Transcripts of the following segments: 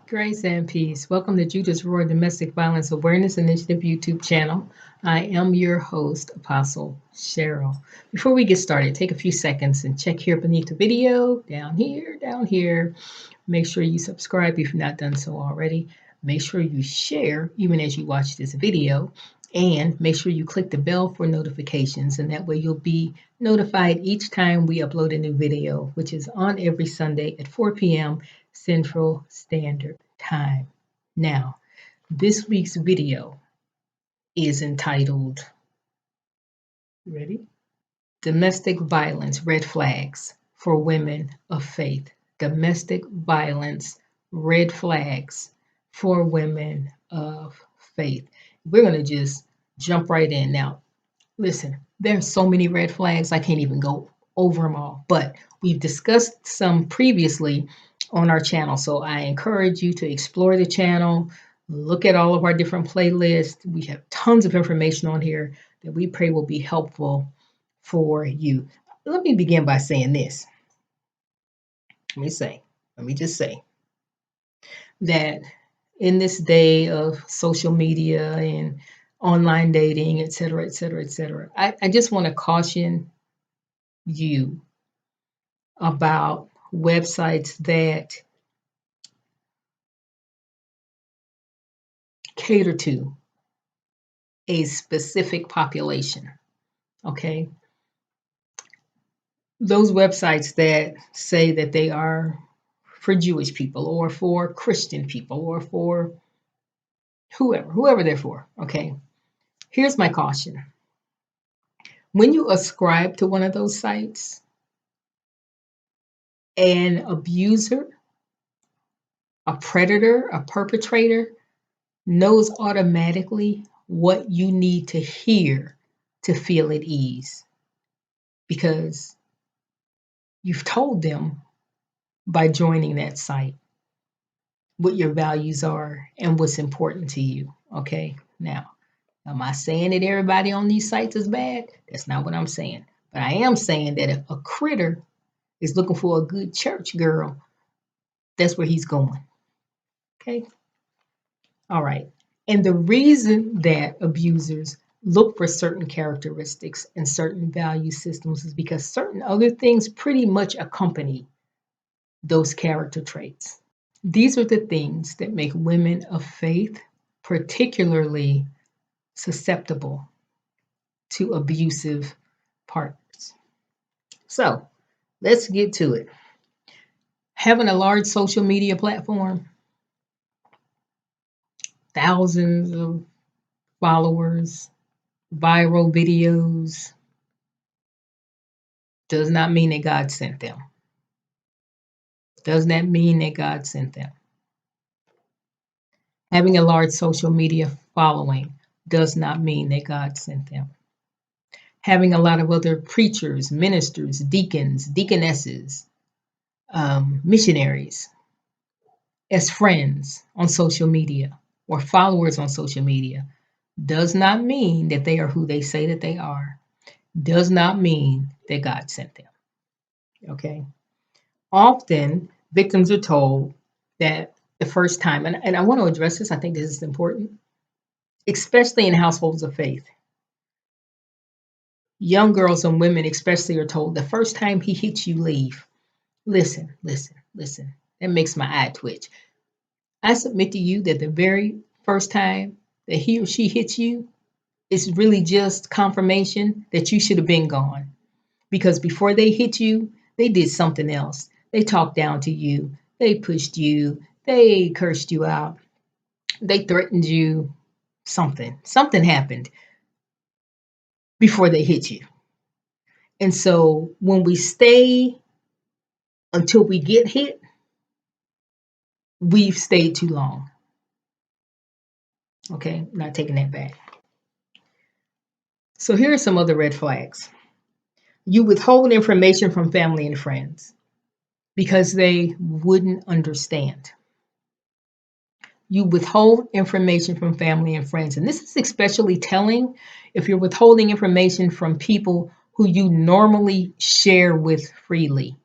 Grace and peace. Welcome to Judah's Roar Domestic Violence Awareness Initiative YouTube channel. I am your host, Apostle Cheryl. Before we get started, take a few seconds and check here beneath the video, down here. Make sure you subscribe if you've not done so already. Make sure you share even as you watch this video. And make sure you click the bell for notifications, and that way you'll be notified each time we upload a new video, which is on every Sunday at 4 p.m. Central Standard Time. Now, this week's video is entitled, ready? Domestic Violence Red Flags for Women of Faith. Domestic Violence Red Flags for Women of Faith. We're going to just jump right in. Now, listen, there's so many red flags, I can't even go over them all, but we've discussed some previously on our channel. So I encourage you to explore the channel, look at all of our different playlists. We have tons of information on here that we pray will be helpful for you. Let me begin by saying this. Let me just say that in this day of social media and online dating, et cetera, I just want to caution you about websites that cater to a specific population, okay? Those websites that say that they are for Jewish people or for Christian people or for whoever they're for, okay? Here's my caution. When you ascribe to one of those sites, an abuser, a predator, a perpetrator knows automatically what you need to hear to feel at ease, because you've told them by joining that site what your values are and what's important to you, okay? Now, am I saying that everybody on these sites is bad? That's not what I'm saying. But I am saying that if a critter is looking for a good church girl, that's where he's going, okay? All right. And the reason that abusers look for certain characteristics and certain value systems is because certain other things pretty much accompany those character traits. These are the things that make women of faith particularly susceptible to abusive partners. So let's get to it. Having a large social media platform, thousands of followers, viral videos, does not mean that God sent them. Does not mean that God sent them. Having a large social media following does not mean that God sent them. Having a lot of other preachers, ministers, deacons, deaconesses, missionaries as friends on social media or followers on social media does not mean that they are who they say that they are. Does not mean that God sent them. Okay? Often, victims are told that the first time, and I want to address this, I think this is important, especially in households of faith. Young girls and women especially are told the first time he hits you, leave. Listen. That makes my eye twitch. I submit to you that the very first time that he or she hits you is really just confirmation that you should have been gone. Because before they hit you, they did something else. They talked down to you. They pushed you. They cursed you out. They threatened you. Something happened before they hit you. And so when we stay until we get hit, we've stayed too long. Okay, not taking that back. So here are some other red flags. You withhold information from family and friends because they wouldn't understand. You withhold information from family and friends. And this is especially telling if you're withholding information from people who you normally share with freely.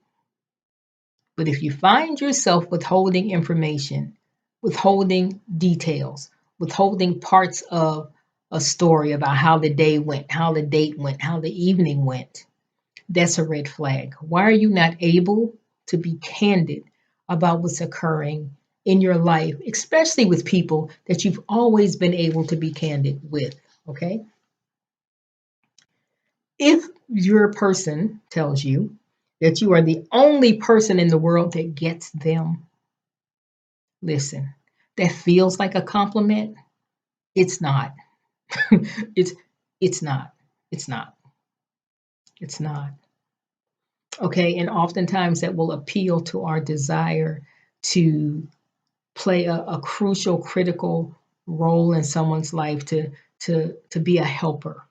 But if you find yourself withholding information withholding details, withholding parts of a story about how the day went, how the date went, how the evening went. That's a red flag. Why are you not able to be candid about what's occurring in your life, especially with people that you've always been able to be candid with? Okay. If your person tells you that you are the only person in the world that gets them, listen, that feels like a compliment. It's not. it's it's not. It's not. It's not. Okay. And oftentimes that will appeal to our desire to play a crucial, critical role in someone's life, to be a helper,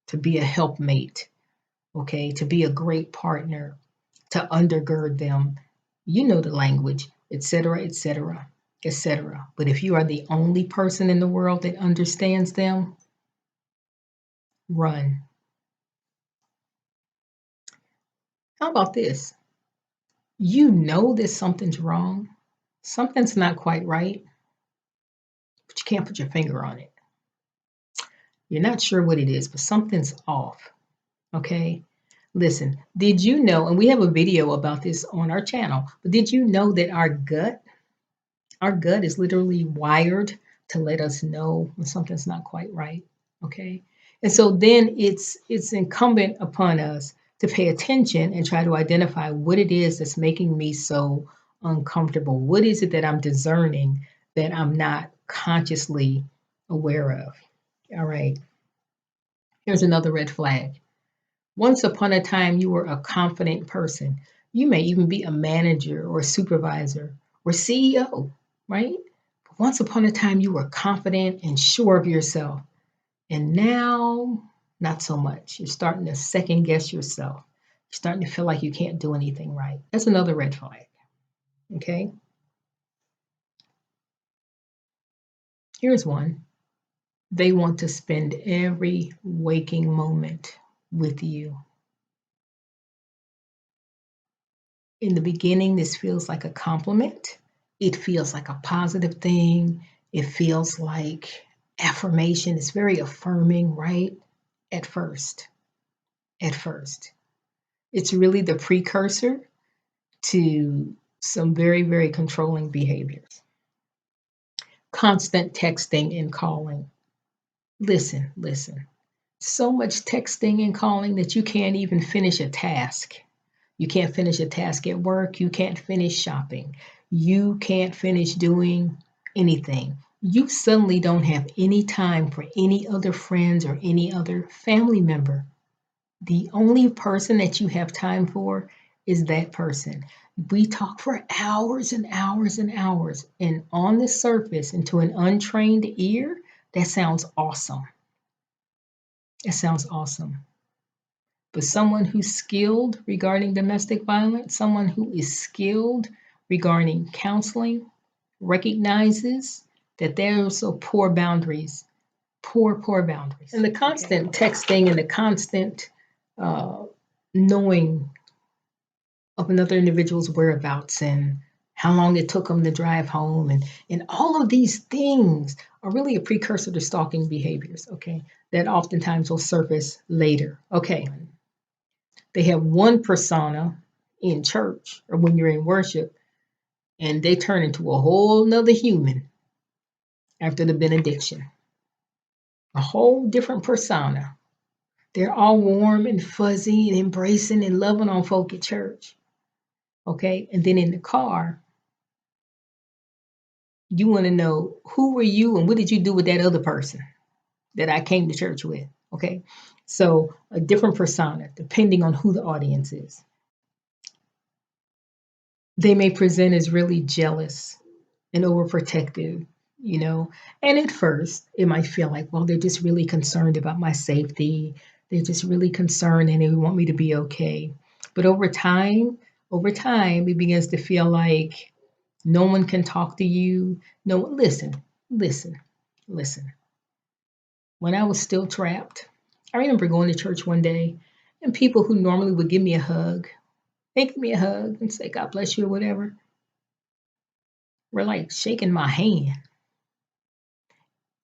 to be a helpmate, okay, to be a great partner, to undergird them. You know the language, etc., etc., etc. But if you are the only person in the world that understands them, run. How about this? You know that something's wrong, something's not quite right, but you can't put your finger on it. You're not sure what it is, but something's off. Okay. Listen, did you know, and we have a video about this on our channel, but did you know that our gut is literally wired to let us know when something's not quite right? Okay. And so then it's incumbent upon us to pay attention and try to identify what it is that's making me so uncomfortable. What is it that I'm discerning that I'm not consciously aware of? All right. Here's another red flag. Once upon a time, you were a confident person. You may even be a manager or a supervisor or CEO, right? But once upon a time, you were confident and sure of yourself. And now, not so much. You're starting to second guess yourself. You're starting to feel like you can't do anything right. That's another red flag, okay? Here's one. They want to spend every waking moment with you. In the beginning, this feels like a compliment. It feels like a positive thing. It feels like affirmation. It's very affirming, right? At first. At first. It's really the precursor to some very, very controlling behaviors. Constant texting and calling. Listen, listen. So much texting and calling that you can't even finish a task. You can't finish a task at work. You can't finish shopping. You can't finish doing anything. You suddenly don't have any time for any other friends or any other family member. The only person that you have time for is that person. We talk for hours and hours and hours. And on the surface, and to an untrained ear, that sounds awesome. It sounds awesome. But someone who's skilled regarding domestic violence, someone who is skilled regarding counseling, recognizes that there are also poor boundaries, poor boundaries. And the constant texting and the constant uh, knowing of another individual's whereabouts and how long it took them to drive home, and all of these things are really a precursor to stalking behaviors, okay, that oftentimes will surface later. Okay. They have one persona in church or when you're in worship, and they turn into a whole nother human after the benediction. A whole different persona. They're all warm and fuzzy and embracing and loving on folk at church. Okay. And then in the car, you want to know, who were you and what did you do with that other person that I came to church with? Okay. So a different persona, depending on who the audience is. They may present as really jealous and overprotective, you know. And at first, it might feel like, well, they're just really concerned about my safety. They're just really concerned and they want me to be okay. But over time, it begins to feel like no one can talk to you. No, listen, listen. When I was still trapped, I remember going to church one day and people who normally would give me a hug, they give me a hug and say, God bless you or whatever. were like shaking my hand.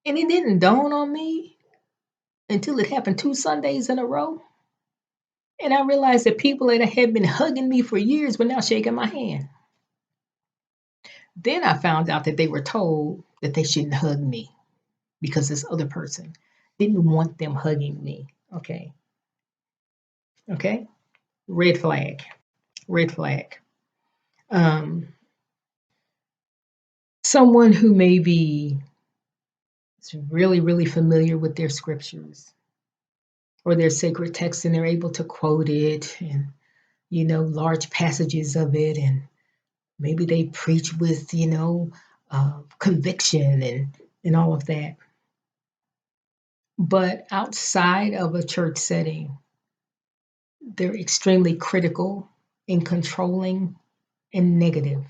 And it didn't dawn on me until it happened 2 Sundays in a row. And I realized that people that had been hugging me for years were now shaking my hand. Then I found out that they were told that they shouldn't hug me because this other person didn't want them hugging me. Okay. Okay. Red flag. Red flag. Um, Someone who may be really, really familiar with their scriptures or their sacred text and they're able to quote it and, large passages of it. And maybe they preach with, conviction and all of that. But outside of a church setting, they're extremely critical and controlling and negative.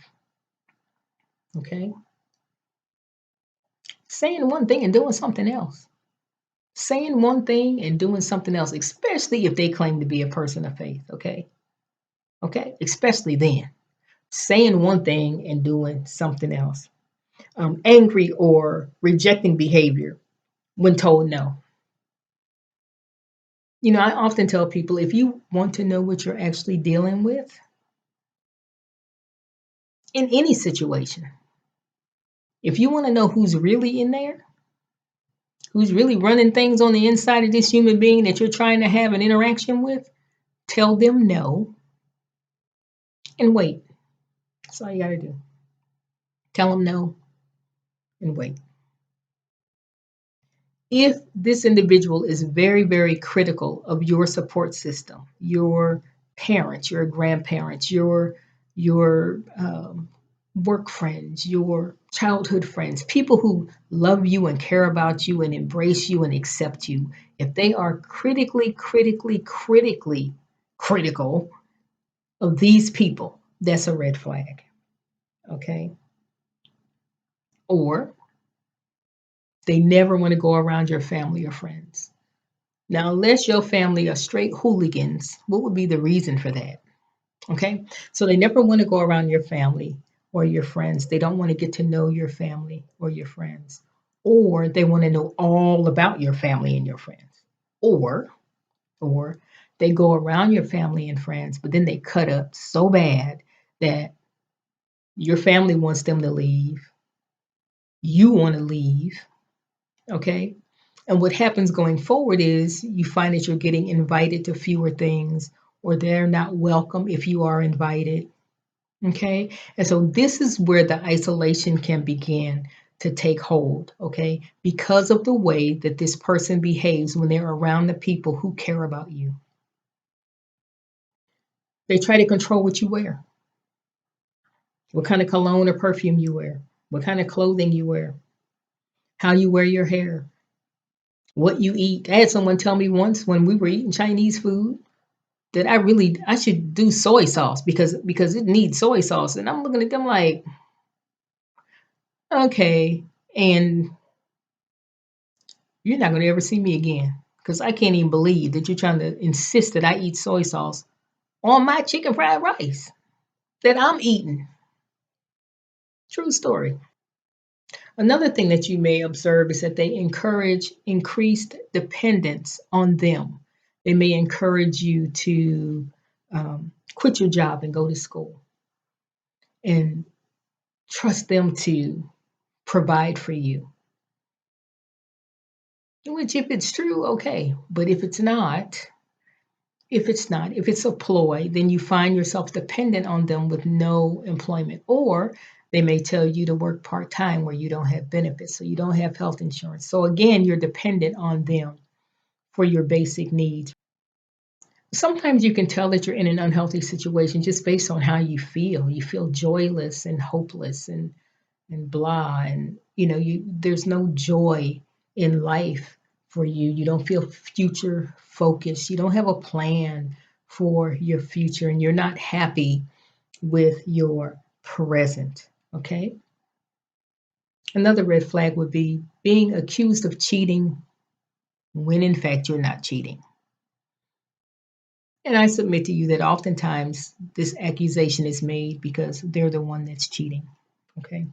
Okay. Saying one thing and doing something else. Saying one thing and doing something else, especially if they claim to be a person of faith. Okay. Okay. Especially then. Saying one thing and doing something else. Angry or rejecting behavior when told no. I often tell people if you want to know what you're actually dealing with in any situation, if you want to know who's really in there, who's really running things on the inside of this human being that you're trying to have an interaction with, tell them no and wait. That's all you got to do. Tell them no and wait. If this individual is very, very critical of your support system, your parents, your grandparents, your work friends, your childhood friends, people who love you and care about you and embrace you and accept you, if they are critically, critically, critically critical of these people, that's a red flag. Okay. Or they never want to go around your family or friends. Now, unless your family are straight hooligans, what would be the reason for that? Okay. So they never want to go around your family or your friends. They don't want to get to know your family or your friends. Or they want to know all about your family and your friends. Or they go around your family and friends, but then they cut up so bad that your family wants them to leave. You want to leave. Okay. And what happens going forward is you find that you're getting invited to fewer things or they're not welcome if you are invited. Okay. And so this is where the isolation can begin to take hold. Okay. Because of the way that this person behaves when they're around the people who care about you. They try to control what you wear, what kind of cologne or perfume you wear, what kind of clothing you wear, how you wear your hair, what you eat. I had someone tell me once when we were eating Chinese food that I should do soy sauce because it needs soy sauce. And I'm looking at them like, okay, and you're not gonna ever see me again. Because I can't even believe that you're trying to insist that I eat soy sauce on my chicken fried rice that I'm eating. True story. Another thing that you may observe is that they encourage increased dependence on them. They may encourage you to quit your job and go to school and trust them to provide for you. Which, if it's true, okay. But if it's a ploy, then you find yourself dependent on them with no employment. Or they may tell you to work part time where you don't have benefits, so you don't have health insurance. So again, you're dependent on them for your basic needs. Sometimes you can tell that you're in an unhealthy situation just based on how you feel. You feel joyless and hopeless and blah, and there's no joy in life for you. You don't feel future focused. You don't have a plan for your future, and you're not happy with your present. Okay. Another red flag would be being accused of cheating when in fact you're not cheating. And I submit to you that oftentimes this accusation is made because they're the one that's cheating. Okay.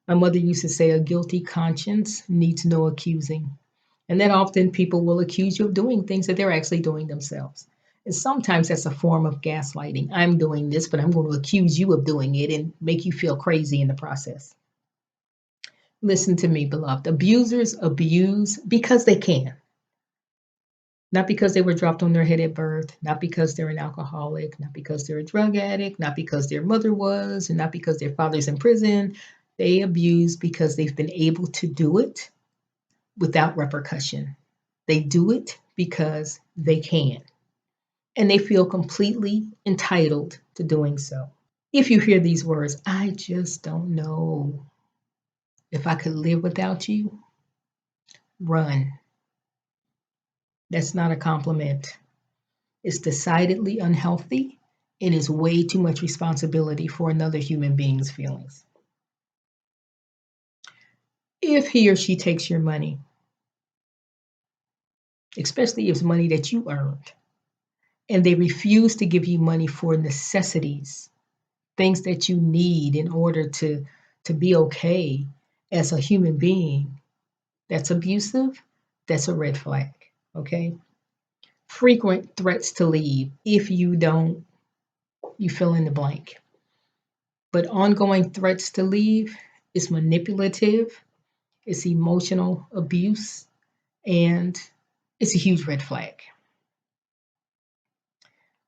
My mother used to say, a guilty conscience needs no accusing. And then often people will accuse you of doing things that they're actually doing themselves. And sometimes that's a form of gaslighting. I'm doing this, but I'm going to accuse you of doing it and make you feel crazy in the process. Listen to me, beloved. Abusers abuse because they can. Not because they were dropped on their head at birth, not because they're an alcoholic, not because they're a drug addict, not because their mother was, and not because their father's in prison. They abuse because they've been able to do it without repercussion. They do it because they can, and they feel completely entitled to doing so. If you hear these words, I just don't know if I could live without you, run. That's not a compliment. It's decidedly unhealthy and is way too much responsibility for another human being's feelings. If he or she takes your money, especially if it's money that you earned, and they refuse to give you money for necessities, things that you need in order to be okay as a human being, that's abusive, that's a red flag, okay? Frequent threats to leave. If you don't, you fill in the blank. But ongoing threats to leave is manipulative, it's emotional abuse, and it's a huge red flag.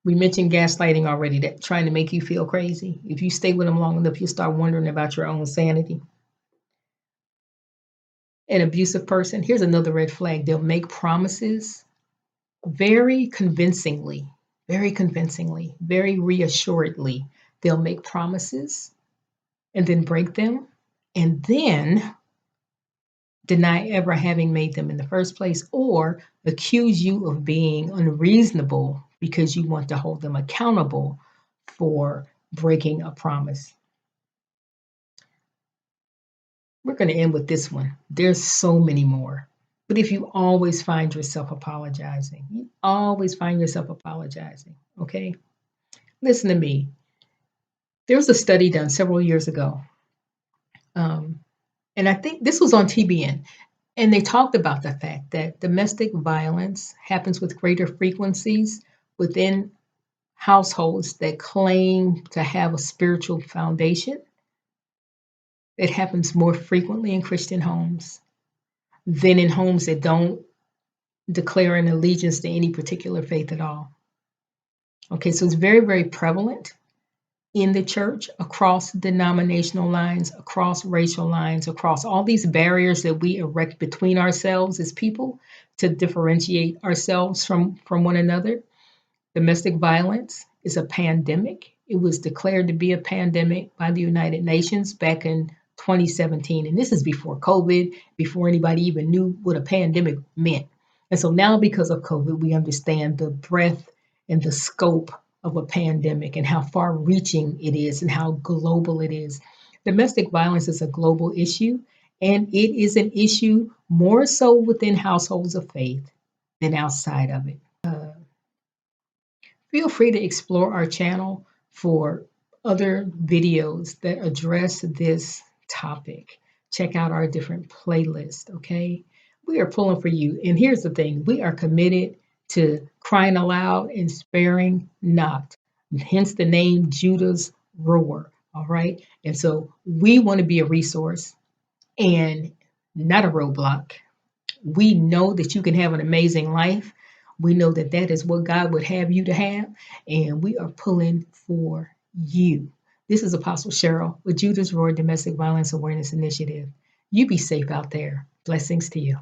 We mentioned gaslighting already, that trying to make you feel crazy. If you stay with them long enough, you'll start wondering about your own sanity. An abusive person, here's another red flag. They'll make promises very convincingly, very reassuredly. They'll make promises and then break them and then deny ever having made them in the first place, or accuse you of being unreasonable because you want to hold them accountable for breaking a promise. We're going to end with this one. There's so many more. But if you always find yourself apologizing, okay? Listen to me. There was a study done several years ago, and I think this was on TBN, and they talked about the fact that domestic violence happens with greater frequencies within households that claim to have a spiritual foundation. It happens more frequently in Christian homes than in homes that don't declare an allegiance to any particular faith at all. Okay, so it's very, very prevalent in the church, across denominational lines, across racial lines, across all these barriers that we erect between ourselves as people to differentiate ourselves from one another. Domestic violence is a pandemic. It was declared to be a pandemic by the United Nations back in 2017. And this is before COVID, before anybody even knew what a pandemic meant. And so now, because of COVID, we understand the breadth and the scope of a pandemic and how far reaching it is and how global it is. Domestic violence is a global issue, and it is an issue more so within households of faith than outside of it. Feel free to explore our channel for other videos that address this topic. Check out our different playlists, okay? We are pulling for you. And here's the thing, we are committed to crying aloud and sparing not. Hence the name Judah's Roar, all right? And so we want to be a resource and not a roadblock. We know that you can have an amazing life. We know that that is what God would have you to have, and we are pulling for you. This is Apostle Cheryl with Judah's Roar Domestic Violence Awareness Initiative. You be safe out there. Blessings to you.